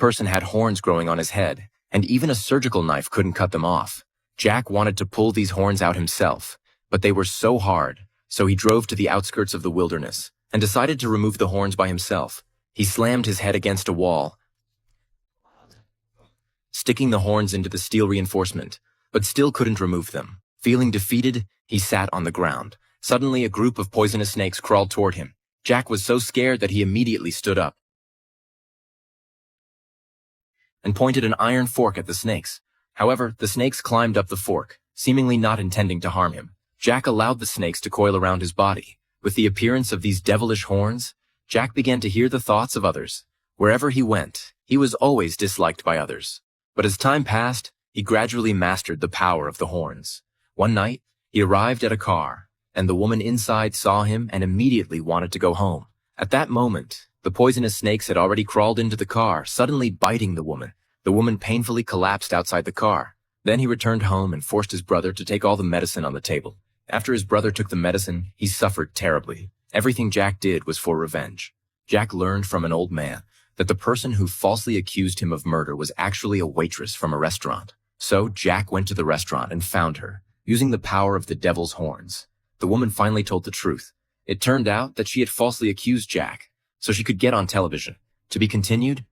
person had horns growing on his head, and even a surgical knife couldn't cut them off. Jack wanted to pull these horns out himself, but they were so hard, so he drove to the outskirts of the wilderness and decided to remove the horns by himself. He slammed his head against a wall, sticking the horns into the steel reinforcement, but still couldn't remove them. Feeling defeated, he sat on the ground. Suddenly, a group of poisonous snakes crawled toward him. Jack was so scared that he immediately stood up and pointed an iron fork at the snakes. However, the snakes climbed up the fork, seemingly not intending to harm him. Jack allowed the snakes to coil around his body. With the appearance of these devilish horns, Jack began to hear the thoughts of others. Wherever he went, he was always disliked by others. But as time passed, he gradually mastered the power of the horns. One night, he arrived at a car, and the woman inside saw him and immediately wanted to go home. At that moment, the poisonous snakes had already crawled into the car, suddenly biting the woman. The woman painfully collapsed outside the car. Then he returned home and forced his brother to take all the medicine on the table. After his brother took the medicine, he suffered terribly. Everything Jack did was for revenge. Jack learned from an old man that the person who falsely accused him of murder was actually a waitress from a restaurant. So Jack went to the restaurant and found her, using the power of the devil's horns. The woman finally told the truth. It turned out that she had falsely accused Jack, so she could get on television. To be continued.